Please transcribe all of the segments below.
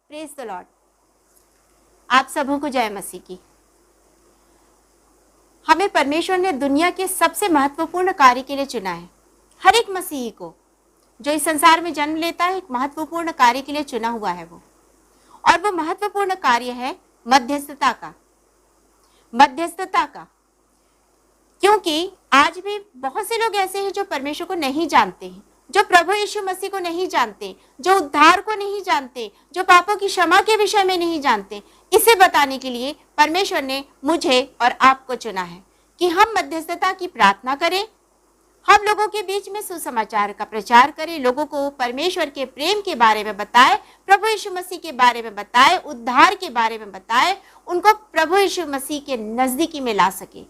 Praise the Lord. आप सबों को जय मसीह की। हमें परमेश्वर ने दुनिया के सबसे महत्वपूर्ण कार्य के लिए चुना है। हर एक मसीही को जो इस संसार में जन्म लेता है, एक महत्वपूर्ण कार्य के लिए चुना हुआ है वो, और वो महत्वपूर्ण कार्य है मध्यस्थता का। मध्यस्थता का, क्योंकि आज भी बहुत से लोग ऐसे हैं जो परमेश्वर को नहीं जानते हैं, जो प्रभु यीशु मसीह को नहीं जानते, जो उद्धार को नहीं जानते, जो पापों की क्षमा के विषय में नहीं जानते। इसे बताने के लिए परमेश्वर ने मुझे और आपको चुना है कि हम मध्यस्थता की प्रार्थना करें, हम लोगों के बीच में सुसमाचार का प्रचार करें, लोगों को परमेश्वर के प्रेम के बारे में बताएं, प्रभु यीशु मसीह के बारे में बताएं, उद्धार के बारे में बताएं, उनको प्रभु यीशु मसीह के नजदीकी में ला सके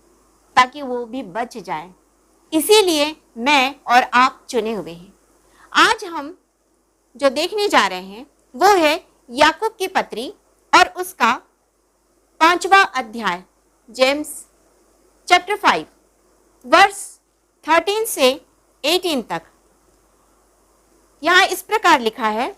ताकि वो भी बच जाए। इसीलिए मैं और आप चुने हुए हैं। आज हम जो देखने जा रहे हैं वो है याकूब की पत्री और उसका 5वां अध्याय, जेम्स चैप्टर 5 वर्स 13 से 18 तक। यहां इस प्रकार लिखा है,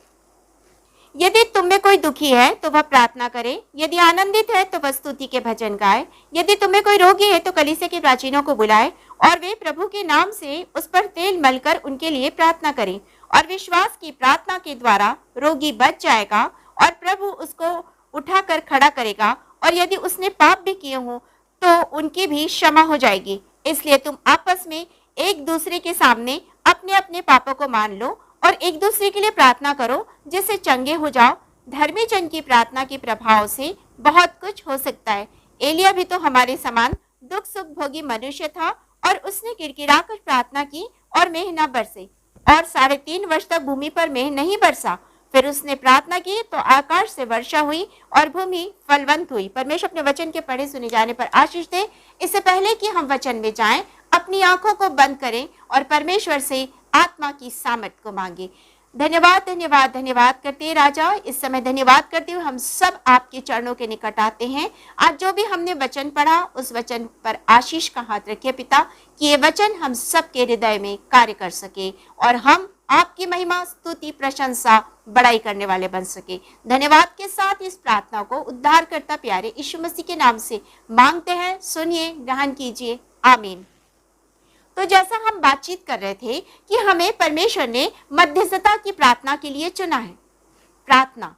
यदि तुम में कोई दुखी है तो वह प्रार्थना करे, यदि आनंदित है तो वह स्तुति के भजन गाए, यदि तुम में कोई रोगी है तो कलीसिया के प्राचीनों को बुलाए और वे प्रभु के नाम से उस पर तेल मलकर उनके लिए प्रार्थना करें, और विश्वास की प्रार्थना के द्वारा रोगी बच जाएगा और प्रभु उसको उठाकर खड़ा करेगा, और यदि उसने पाप भी किए हों तो उनकी भी क्षमा हो जाएगी। इसलिए तुम आपस में एक दूसरे के सामने अपने अपने पापों को मान लो और एक दूसरे के लिए प्रार्थना करो जिससे चंगे हो जाओ। धर्मी जन की प्रार्थना के प्रभाव से बहुत कुछ हो सकता है। एलिया भी तो हमारे समान दुख सुख भोगी मनुष्य था और उसने किड़किड़ाकर प्रार्थना की और मेघ न बरसे, और 3.5 वर्ष तक भूमि पर मेघ नहीं बरसा। फिर उसने प्रार्थना की तो आकाश से वर्षा हुई और भूमि फलवंत हुई। परमेश्वर अपने वचन के पढ़े सुने जाने पर आशीष दे। इससे पहले कि हम वचन में जाएं, अपनी आंखों को बंद करें और परमेश्वर से आत्मा की सामर्थ को मांगे। धन्यवाद धन्यवाद धन्यवाद करते राजा। इस समय धन्यवाद करते हुए हम सब आपके चरणों के निकट आते हैं। आज जो भी हमने वचन पढ़ा उस वचन पर आशीष का हाथ रखिए पिता, कि ये वचन हम सबके हृदय में कार्य कर सके और हम आपकी महिमा स्तुति प्रशंसा बड़ाई करने वाले बन सके। धन्यवाद के साथ इस प्रार्थना को उद्धार करता प्यारे यीशु मसीह के नाम से मांगते हैं। सुनिए, ग्रहण कीजिए, आमीन। तो जैसा हम बातचीत कर रहे थे कि हमें परमेश्वर ने मध्यस्थता की प्रार्थना के लिए चुना है। प्रार्थना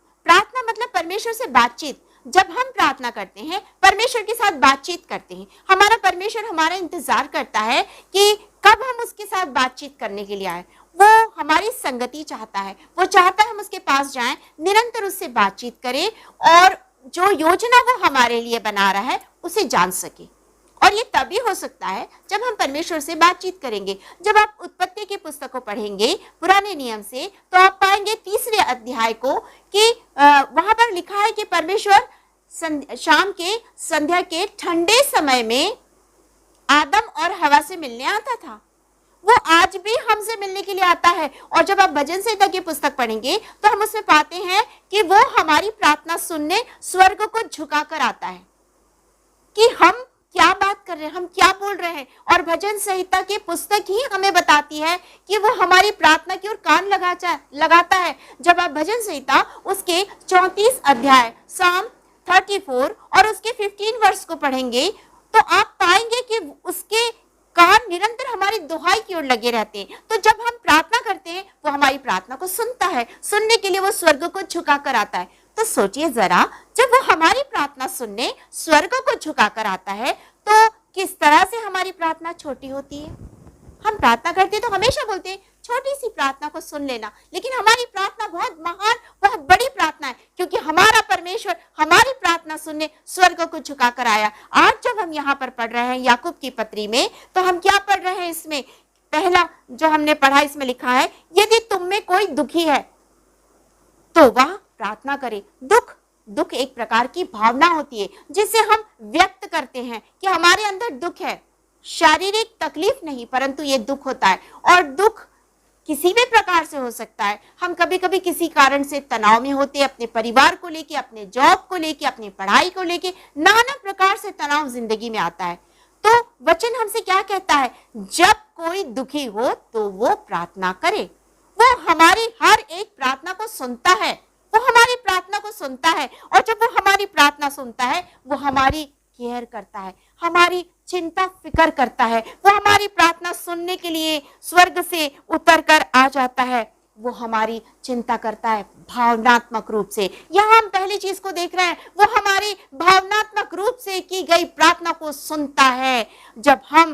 मतलब परमेश्वर से बातचीत। जब हम प्रार्थना करते हैं, परमेश्वर के साथ बातचीत करते हैं, हमारा परमेश्वर हमारा इंतजार करता है कि कब हम उसके साथ बातचीत करने के लिए आए। वो हमारी संगति चाहता है, वो चाहता है हम उसके पास जाएं, निरंतर उससे बातचीत करें और जो योजना वो हमारे लिए बना रहा है उसे जान सके। और ये तभी हो सकता है जब हम परमेश्वर से बातचीत करेंगे। जब आप उत्पत्ति की पुस्तक को पढ़ेंगे पुराने नियम से, तो आप पाएंगे 3रे अध्याय को कि वहां पर लिखा है कि परमेश्वर शाम के संध्या के ठंडे समय में आदम और हवा से मिलने आता था। वो आज भी हमसे मिलने के लिए आता है। और जब आप भजन संहिता की पुस्तक पढ़ेंगे तो हम उसमें पाते हैं कि वो हमारी प्रार्थना सुनने स्वर्ग को झुकाकर आता है कि हम क्या बात कर रहे हैं, हम क्या बोल रहे हैं। और भजन संहिता की पुस्तक ही हमें बताती है कि वो हमारी प्रार्थना की ओर कान लगाता है। जब आप भजन संहिता उसके 34 अध्याय साम 34 और उसके 15 वर्ष को पढ़ेंगे तो आप पाएंगे कि उसके कान निरंतर हमारी दुहाई की ओर लगे रहते हैं। तो जब हम प्रार्थना करते हैं वो हमारी प्रार्थना को सुनता है, सुनने के लिए वो स्वर्ग को झुकाकर आता है। तो सोचिए जरा, जब वो हमारी प्रार्थना सुनने स्वर्ग को झुकाकर आता है तो किस तरह से हमारी प्रार्थना छोटी होती है। हम प्रार्थना करते तो हमेशा बोलते हैं छोटी सी प्रार्थना को सुन लेना, लेकिन हमारी प्रार्थना बहुत महान, बहुत बड़ी प्रार्थना है, क्योंकि हमारा परमेश्वर हमारी प्रार्थना सुनने स्वर्ग को झुकाकर आया। आज जब हम यहाँ पर पढ़ रहे हैं याकूब की पत्री में, तो हम क्या पढ़ रहे हैं? इसमें पहला जो हमने पढ़ा, इसमें लिखा है यदि तुम में कोई दुखी है तो वह प्रार्थना करे। दुख एक प्रकार की भावना होती है जिसे हम व्यक्त करते हैं कि हमारे अंदर दुख है। शारीरिक तकलीफ नहीं, परंतु ये दुख होता है। और दुख किसी भी प्रकार से हो सकता है। हम कभी कभी किसी कारण से तनाव में होते हैं, अपने परिवार को लेके, अपने जॉब को लेके, अपनी पढ़ाई को लेके, नाना प्रकार से तनाव जिंदगी में आता है। तो वचन हमसे क्या कहता है? जब कोई दुखी हो तो वो प्रार्थना करे। वो हमारी हर एक प्रार्थना को सुनता है, वो हमारी प्रार्थना को सुनता है, और जब वो हमारी प्रार्थना सुनता है वो हमारी केयर करता है, हमारी चिंता फिकर करता है, वो हमारी प्रार्थना सुनने के लिए स्वर्ग से उतर कर आ जाता है, वो हमारी चिंता करता है भावनात्मक रूप से। यहाँ हम पहली चीज को देख रहे हैं, वो हमारी भावनात्मक रूप से की गई प्रार्थना को सुनता है। जब हम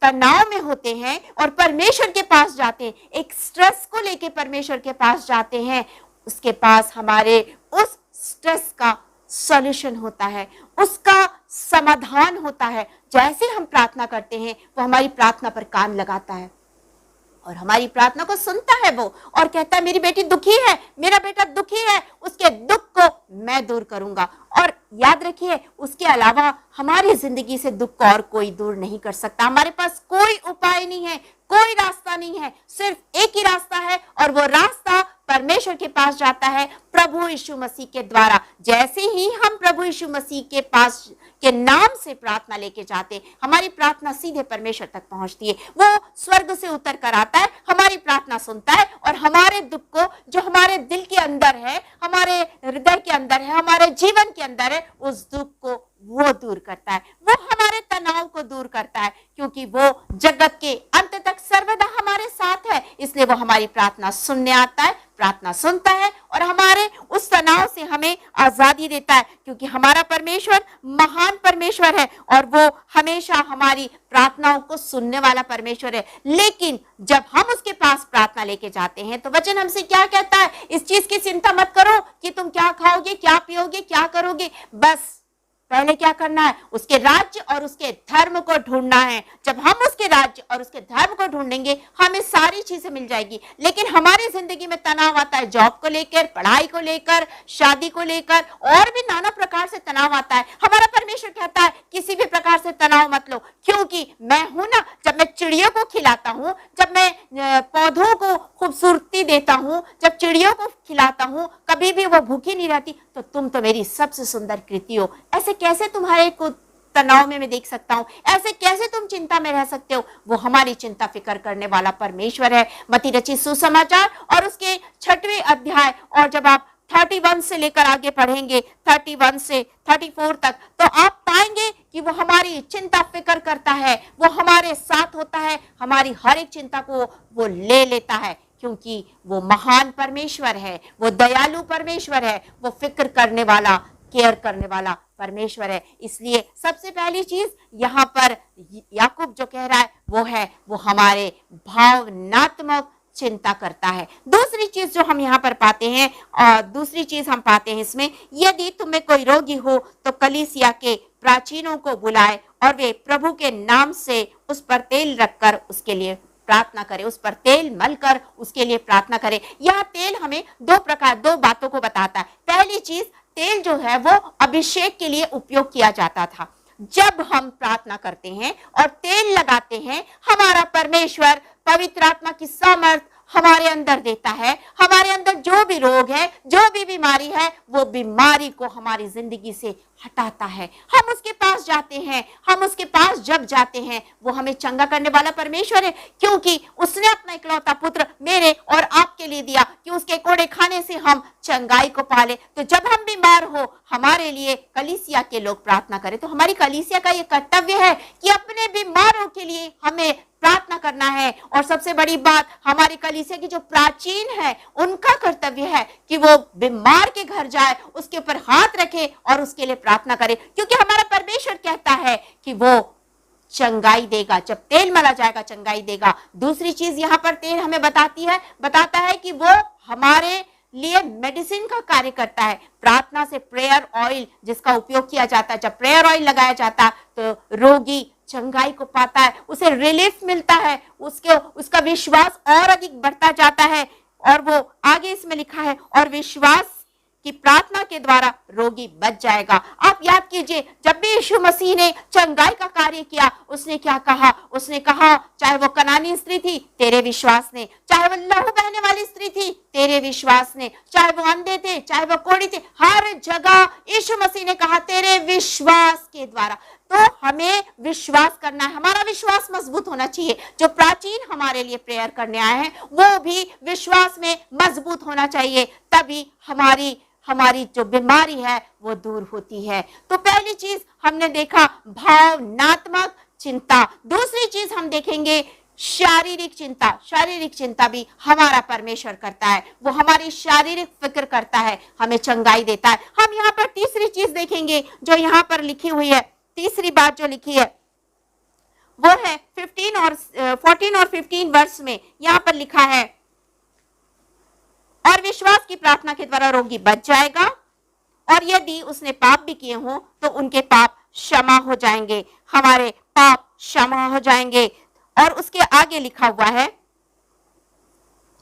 तनाव में होते हैं और परमेश्वर के पास जाते हैं, एक स्ट्रेस को लेके परमेश्वर के पास जाते हैं, उसके पास हमारे उस स्ट्रेस का सॉल्यूशन होता है, उसका समाधान होता है। जैसे हम प्रार्थना करते हैं वो हमारी प्रार्थना पर कान लगाता है और हमारी प्रार्थना को सुनता है वो, और कहता है मेरी बेटी दुखी है, मेरा बेटा दुखी है, उसके दुख को मैं दूर करूंगा। और याद रखिए, उसके अलावा हमारी जिंदगी से दुख को और कोई दूर नहीं कर सकता। हमारे पास कोई उपाय नहीं है, कोई रास्ता नहीं है, सिर्फ एक ही रास्ता है, और वो रास्ता परमेश्वर के पास जाता है प्रभु यीशु मसीह के द्वारा। जैसे ही हम प्रभु यीशु मसीह के पास के नाम से प्रार्थना लेके जाते, हमारी प्रार्थना सीधे परमेश्वर तक पहुंचती है। वो स्वर्ग से उतर कर आता है, हमारी प्रार्थना सुनता है, और हमारे दुख को जो हमारे दिल के अंदर है, हमारे हृदय के अंदर है, हमारे जीवन के अंदर है, उस दुख को वो दूर करता है, वो हमारे तनाव को दूर करता है, क्योंकि वो जगत के अंत तक सर्वदा हमारे साथ है। इसलिए वो हमारी प्रार्थना सुनने आता है, प्रार्थना सुनता है, और हमारे उस तनाव से हमें आजादी देता है, क्योंकि हमारा परमेश्वर महान परमेश्वर है और वो हमेशा हमारी प्रार्थनाओं को सुनने वाला परमेश्वर है। लेकिन जब हम उसके पास प्रार्थना लेके जाते हैं तो वचन हमसे क्या कहता है? इस चीज की चिंता मत करो कि तुम क्या खाओगे, क्या पियोगे, क्या करोगे, बस पहले क्या करना है? उसके राज्य और उसके धर्म को ढूंढना है। जब हम उसके राज्य और उसके धर्म को ढूंढेंगे हमें सारी चीजें मिल जाएगी। लेकिन हमारी जिंदगी में तनाव आता है, जॉब को लेकर, पढ़ाई को लेकर, शादी को लेकर, और भी नाना प्रकार से तनाव आता है। हमारा परमेश्वर कहता है किसी भी प्रकार से तनाव मत लो, क्योंकि मैं हूं ना। जब मैं चिड़ियों को खिलाता हूँ, जब मैं पौधों को खूबसूरती देता हूँ, जब चिड़ियों को खिलाता हूँ, कभी भी वो भूखी नहीं रहती, तो तुम तो मेरी सबसे सुंदर कृति हो। ऐसे कैसे तुम्हारे को तनाव में मैं देख सकता हूँ? ऐसे कैसे तुम चिंता में रह सकते हो? वो हमारी चिंता फिकर करने वाला परमेश्वर है। मत्ती रचित सुसमाचार और उसके 6वें अध्याय, और जब आप 31 से लेकर आगे पढ़ेंगे 31 से 34 तक, तो आप पाएंगे कि वो हमारी चिंता फिकर करता है, वो हमारे साथ होता है, हमारी हर एक चिंता को वो ले लेता है, क्योंकि वो महान परमेश्वर है, वो दयालु परमेश्वर है, वो फिक्र करने वाला, केयर करने वाला परमेश्वर है। इसलिए सबसे पहली चीज यहाँ पर याकूब जो कह रहा है वो हमारे भावनात्मक चिंता करता है। दूसरी चीज जो हम यहाँ पर पाते हैं, और दूसरी चीज हम पाते हैं इसमें, यदि तुम्हें कोई रोगी हो तो कलीसिया के प्राचीनों को बुलाए और वे प्रभु के नाम से उस पर तेल रखकर उसके लिए प्रार्थना करे, उस पर तेल मलकर उसके लिए प्रार्थना करे। यह तेल हमें दो बातों को बताता है। पहली चीज, तेल जो है वो अभिषेक के लिए उपयोग किया जाता था। जब हम प्रार्थना करते हैं और तेल लगाते हैं, हमारा परमेश्वर पवित्र आत्मा की सामर्थ हमारे अंदर देता है। हमारे अंदर जो भी रोग है, जो भी बीमारी है, वो बीमारी को हमारी जिंदगी से हटाता है। हम उसके पास जाते हैं, हम उसके पास जब जाते हैं, वो हमें चंगा करने वाला परमेश्वर है, क्योंकि उसने अपना इकलौता पुत्र मेरे और आपके लिए दिया कि उसके कोड़े खाने से हम चंगाई को पाले। तो जब हम बीमार हो, हमारे लिए कलीसिया के लोग प्रार्थना करें, तो हमारी कलीसिया का ये कर्तव्य है कि अपने बीमारों के लिए हमें प्रार्थना करना है। और सबसे बड़ी बात, हमारी कलीसिया की जो प्राचीन है, उनका कर्तव्य है कि वो बीमार के घर जाए, उसके ऊपर हाथ रखे और उसके लिए प्रार्थना करे, क्योंकि हमारा परमेश्वर कहता है कि वो चंगाई देगा। जब तेल मला जाएगा चंगाई देगा। दूसरी चीज यहाँ पर तेल हमें बताता है कि वो हमारे लिए मेडिसिन का कार्य करता है। प्रार्थना से प्रेयर ऑयल जिसका उपयोग किया जाता है, जब प्रेयर ऑयल लगाया जाता है तो रोगी चंगाई को पाता है, उसे रिलीफ मिलता है, उसका विश्वास और अधिक बढ़ता जाता है। और वो आगे इसमें लिखा है, और विश्वास की प्रार्थना के द्वारा रोगी बच जाएगा। आप याद कीजिए, जब भी यीशु मसीह ने चंगाई का कार्य किया, उसने क्या कहा? उसने कहा, चाहे वो कनानी स्त्री थी, तेरे विश्वास ने, चाहे वो लहू बहने वाली स्त्री थी, तेरे विश्वास ने, चाहे वो अंधे थे, चाहे वो कोढ़ी थे, हर जगह यीशु मसीह ने कहा तेरे विश्वास के द्वारा। तो हमें विश्वास करना है, हमारा विश्वास मजबूत होना चाहिए। जो प्राचीन हमारे लिए प्रेयर करने आए हैं, वो भी विश्वास में मजबूत होना चाहिए, तभी हमारी जो बीमारी है वो दूर होती है। तो पहली चीज हमने देखा भावनात्मक चिंता। दूसरी चीज हम देखेंगे शारीरिक चिंता। शारीरिक चिंता भी हमारा परमेश्वर करता है, वो हमारी शारीरिक फिक्र करता है, हमें चंगाई देता है। हम यहाँ पर तीसरी चीज देखेंगे जो यहाँ पर लिखी हुई है, तीसरी बात जो लिखी है वो है 14 और 15 वर्ष में यहाँ पर लिखा है, और विश्वास की प्रार्थना के द्वारा रोगी बच जाएगा, और यदि उसने पाप भी किए हों तो उनके पाप क्षमा हो जाएंगे। हमारे पाप क्षमा हो जाएंगे। और उसके आगे लिखा हुआ है,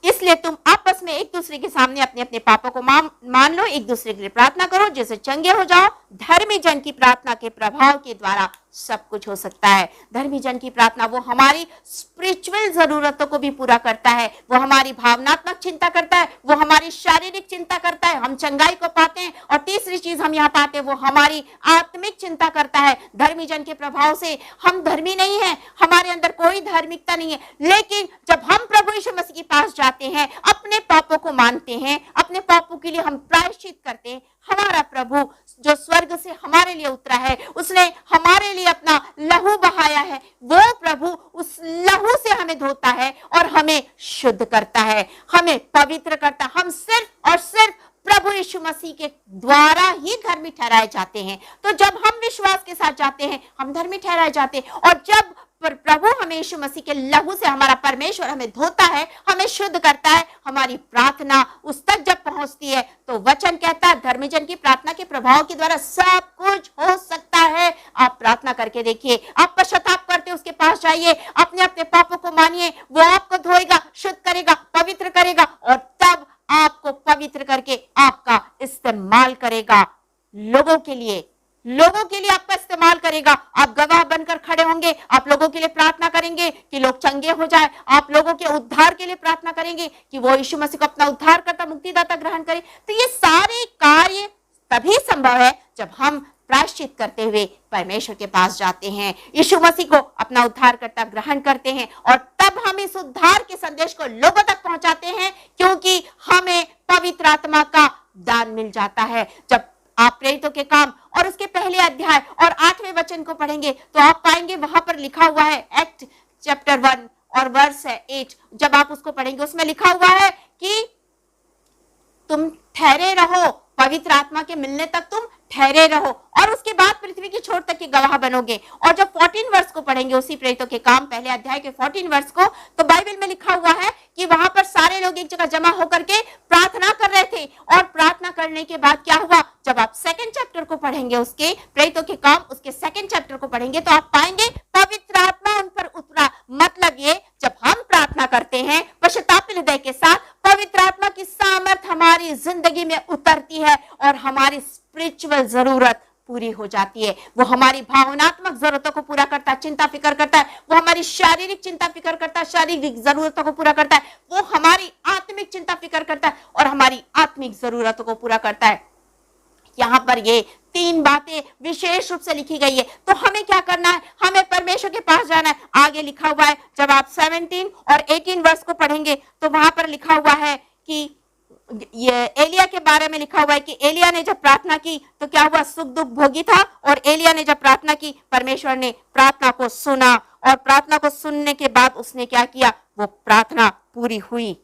इसलिए तुम आपस में एक दूसरे के सामने अपने अपने पापों को मान लो, एक दूसरे के लिए प्रार्थना करो जिससे चंगे हो जाओ। धर्मी जन की प्रार्थना के प्रभाव के द्वारा सब कुछ हो सकता है। धर्मी जन की प्रार्थना वो हमारी स्पिरिचुअल जरूरतों को भी पूरा करता है, वो हमारी भावनात्मक चिंता करता है, वो हमारी शारीरिक चिंता करता है, हम चंगाई को पाते हैं। और तीसरी चीज हम यहाँ पाते हैं, वो हमारी आत्मिक चिंता करता है। धर्मी जन के प्रभाव से हम धर्मी नहीं है, हमारे अंदर कोई धार्मिकता नहीं है, लेकिन जब हम प्रभु यीशु मसीह के पास जाते हैं, अपने पापों को मानते हैं, अपने पापों के लिए हम प्रायश्चित करते हैं, हमारा प्रभु जो स्वर्ग से हमारे लिए उतरा है, उसने हमारे लिए अपना लहू बहाया है, वो प्रभु उस लहू से हमें धोता है और हमें शुद्ध करता है, हमें पवित्र करता है। हम सिर्फ और सिर्फ प्रभु यीशु मसीह के द्वारा ही धर्मी ठहराए जाते हैं। तो जब हम विश्वास के साथ जाते हैं, हम धर्मी ठहराए जाते हैं। और जब प्रभु हमें यीशु मसीह के लहू से, हमारा परमेश्वर हमें धोता है, हमें शुद्ध करता है, हमारी प्रार्थना उस तक जब पहुंचती है, तो वचन कहता है धर्मी जन की प्रार्थना के प्रभाव के द्वारा सब कुछ हो सकता है। आप प्रार्थना करके देखिए, आप पश्चाताप करते उसके पास जाइए, अपने अपने पापों को मानिए, वो आपको धोएगा, शुद्ध करेगा, पवित्र करेगा, और तब आपको पवित्र करके आपका इस्तेमाल करेगा लोगों के लिए आपका इस्तेमाल करेगा। आप गवाह बनकर खड़े होंगे, आप लोगों के लिए प्रार्थना करेंगे कि लोग चंगे हो जाए, आप लोगों के उद्धार के लिए प्रार्थना करेंगे कि वो यीशु मसीह को अपना उद्धार करता, मुक्तिदाता ग्रहण करे। तो ये सारे कार्य तभी संभव है जब हम प्रायश्चित करते हुए परमेश्वर के पास जाते हैं, यीशु मसीह को अपना उद्धार करता ग्रहण करते हैं, और तब हम इस उद्धार के संदेश को लोगों तक पहुंचाते हैं, क्योंकि हमें पवित्र आत्मा का दान मिल जाता है। जब आप प्रेरितों के काम और उसके पहले अध्याय और 8वें वचन को पढ़ेंगे तो आप पाएंगे वहां पर लिखा हुआ है, एक्ट चैप्टर 1 और वर्स है 8, जब आप उसको पढ़ेंगे उसमें लिखा हुआ है कि तुम ठहरे रहो, पवित्र आत्मा के मिलने तक तुम ठहरे रहो, और उसके बाद पृथ्वी की छोर तक के गवाह बनोगे। और जब 14 वर्ष को पढ़ेंगे उसी प्रेरितों के काम पहले अध्याय के 14 वर्ष को, तो बाइबल में लिखा हुआ है कि वहां पर सारे लोग एक जगह जमा होकर के प्रार्थना कर रहे थे। और प्रार्थना करने के बाद क्या हुआ, जब आप 2nd चैप्टर को पढ़ेंगे, उसके प्रेरितों के काम उसके 2nd चैप्टर को पढ़ेंगे, तो आप पाएंगे पवित्र आत्मा उन पर उतरा। मतलब ये, जब हम प्रार्थना करते हैं पश्चाताप हृदय के साथ, पवित्र आत्मा की सामर्थ हमारी जिंदगी में उतरती है और हमारी स्पिरिचुअल जरूरत पूरी हो जाती है। वो हमारी भावनात्मक जरूरतों को पूरा करता है, चिंता फिक्र करता है, वो हमारी शारीरिक चिंता फिक्र करता है, शारीरिक जरूरतों को पूरा करता है, वो हमारी आत्मिक चिंता फिक्र करता है और हमारी आत्मिक जरूरतों को पूरा करता है। यहाँ पर ये 3 बातें विशेष रूप से लिखी गई है। तो हमें क्या करना है, हमें परमेश्वर के पास जाना है। आगे लिखा हुआ है, जब आप 17 और 18 वर्ष को पढ़ेंगे तो वहां पर लिखा हुआ है कि ये एलिया के बारे में लिखा हुआ है कि एलिया ने जब प्रार्थना की तो क्या हुआ, सुख दुख भोगी था, और एलिया ने जब प्रार्थना की, परमेश्वर ने प्रार्थना को सुना, और प्रार्थना को सुनने के बाद उसने क्या किया, वो प्रार्थना पूरी हुई,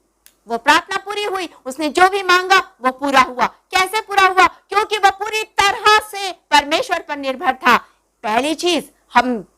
वो प्रार्थना पूरी हुई, उसने जो भी मांगा वो पूरा हुआ। कैसे पूरा हुआ, क्योंकि वो पूरी तरह से परमेश्वर पर निर्भर था। पहली चीज,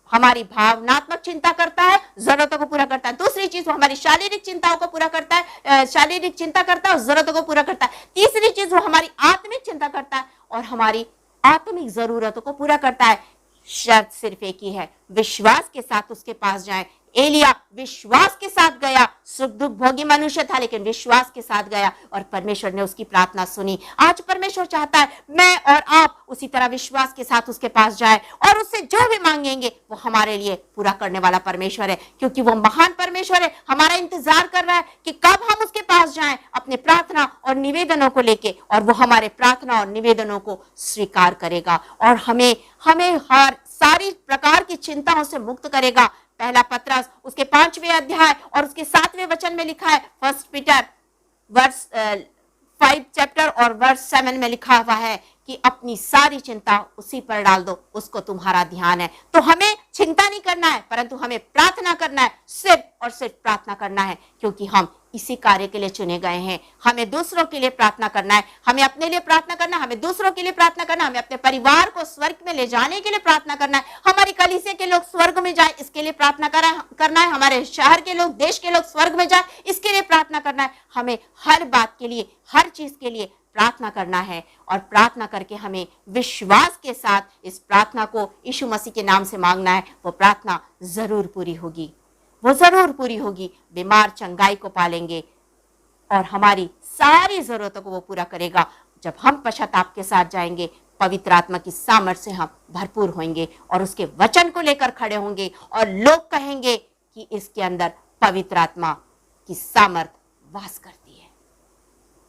हमारी भावनात्मक चिंता करता है, जरूरतों को पूरा करता है। दूसरी चीज, वो हमारी शारीरिक चिंताओं को पूरा करता है, शारीरिक चिंता करता है और जरूरतों को पूरा करता है। तीसरी चीज, वो हमारी आत्मिक चिंता करता है और हमारी आत्मिक जरूरतों को पूरा करता है। शर्त सिर्फ एक ही है, विश्वास के साथ उसके पास जाएं। एलिया विश्वास के साथ गया, सुख दुख भोगी मनुष्य था लेकिन विश्वास के साथ गया और परमेश्वर ने उसकी प्रार्थना सुनी। आज परमेश्वर चाहता है मैं और आप उसी तरह विश्वास के साथ उसके पास जाए और उससे जो भी मांगेंगे वो हमारे लिए पूरा करने वाला परमेश्वर है, क्योंकि वो महान परमेश्वर है। हमारा इंतजार कर रहा है कि कब हम उसके पास जाएं अपने प्रार्थना और निवेदनों को लेके, और वो हमारे प्रार्थना और निवेदनों को स्वीकार करेगा और हमें हर सारी प्रकार की चिंताओं से मुक्त करेगा। पहला पत्रस उसके 5वें अध्याय और उसके 7वें वचन में लिखा है, 1 पीटर 5 चैप्टर और वर्स 7 में लिखा हुआ है कि अपनी सारी चिंता उसी पर डाल दो, उसको तुम्हारा ध्यान है। तो हमें चिंता नहीं करना है, परंतु हमें प्रार्थना करना है, सिर्फ और सिर्फ प्रार्थना करना है, क्योंकि हम इसी कार्य के लिए चुने गए हैं। हमें दूसरों के लिए प्रार्थना करना है, हमें अपने लिए प्रार्थना करना, हमें दूसरों के लिए प्रार्थना करना, हमें अपने परिवार को स्वर्ग में ले जाने के लिए प्रार्थना करना है, हमारी कलीसिया के लोग स्वर्ग में जाए इसके लिए प्रार्थना करना है, हमारे शहर के लोग, देश के लोग स्वर्ग में जाए इसके लिए प्रार्थना करना है। हमें हर बात के लिए, हर चीज के लिए प्रार्थना करना है, और प्रार्थना करके हमें विश्वास के साथ इस प्रार्थना को यीशु मसीह के नाम से मांगना है। वो प्रार्थना जरूर पूरी होगी, वो जरूर पूरी होगी। बीमार चंगाई को पालेंगे और हमारी सारी जरूरतों को वो पूरा करेगा। जब हम पश्चाताप के साथ जाएंगे, पवित्र आत्मा की सामर्थ से हम भरपूर होंगे और उसके वचन को लेकर खड़े होंगे, और लोग कहेंगे कि इसके अंदर पवित्र आत्मा की सामर्थ वास करती है,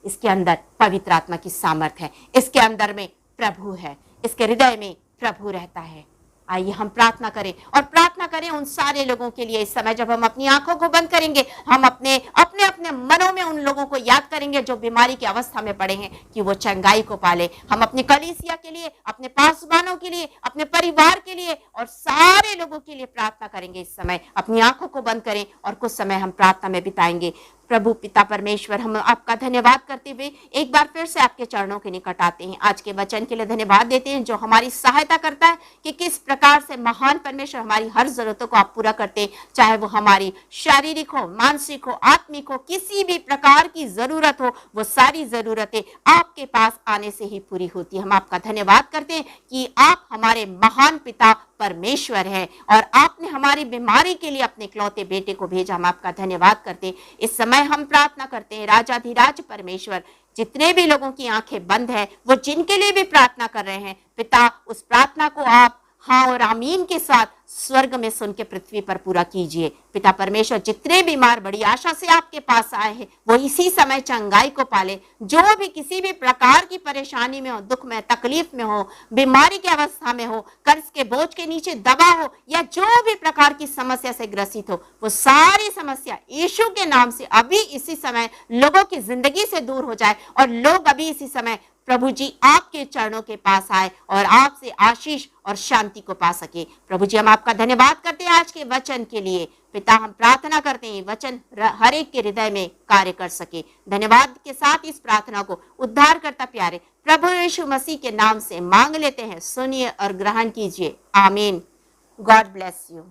इसके अंदर पवित्र आत्मा की सामर्थ है, इसके अंदर में प्रभु है, इसके हृदय में प्रभु रहता है। आइए हम प्रार्थना करें, और प्रार्थना करें उन सारे लोगों के लिए। इस समय जब हम अपनी आंखों को बंद करेंगे, हम अपने अपने अपने मनों में उन लोगों को याद करेंगे जो बीमारी की अवस्था में पड़े हैं, कि वो चंगाई को पाले। हम अपनी कलीसिया के लिए, अपने पासवानों के लिए, अपने परिवार के लिए और सारे लोगों के लिए प्रार्थना करेंगे। इस समय अपनी आंखों को बंद करें और कुछ समय हम प्रार्थना में बिताएंगे। प्रभु पिता परमेश्वर, हम आपका धन्यवाद करते हुए एक बार फिर से आपके चरणों के निकट आते हैं। आज के वचन के लिए धन्यवाद देते हैं जो हमारी सहायता करता है कि किस प्रकार से महान परमेश्वर हमारी हर जरूरतों को आप पूरा करते हैं, चाहे वो हमारी शारीरिक हो, मानसिक हो, आत्मिक हो, किसी भी प्रकार की जरूरत हो, वो सारी जरूरतें आपके पास आने से ही पूरी होती है। हम आपका धन्यवाद करते हैं कि आप हमारे महान पिता परमेश्वर है, और आपने हमारी बीमारी के लिए अपने इकलौते बेटे को भेजा। हम आपका धन्यवाद करते हैं। इस समय हम प्रार्थना करते हैं, राजाधिराज परमेश्वर, जितने भी लोगों की आंखें बंद है, वो जिनके लिए भी प्रार्थना कर रहे हैं, पिता उस प्रार्थना को आप हाँ और आमीन के साथ स्वर्ग में सुन के पृथ्वी पर पूरा कीजिए। पिता परमेश्वर, जितने बीमार बड़ी आशा से आपके पास आए हैं, वो इसी समय चंगाई को पाले। जो भी किसी भी प्रकार की परेशानी में हो, दुख में, तकलीफ में हो, बीमारी की अवस्था में हो, कर्ज के बोझ के नीचे दबा हो, या जो भी प्रकार की समस्या से ग्रसित हो, वो सारी समस्या यीशु के नाम से अभी इसी समय लोगों की जिंदगी से दूर हो जाए, और लोग अभी इसी समय प्रभु जी आपके चरणों के पास आए और आपसे आशीष और शांति को पा सके। प्रभु जी, हम आपका धन्यवाद करते हैं आज के वचन के लिए। पिता, हम प्रार्थना करते हैं वचन हर एक के हृदय में कार्य कर सके। धन्यवाद के साथ इस प्रार्थना को उद्धार करता प्यारे प्रभु यीशु मसीह के नाम से मांग लेते हैं। सुनिए और ग्रहण कीजिए। आमीन। God bless you.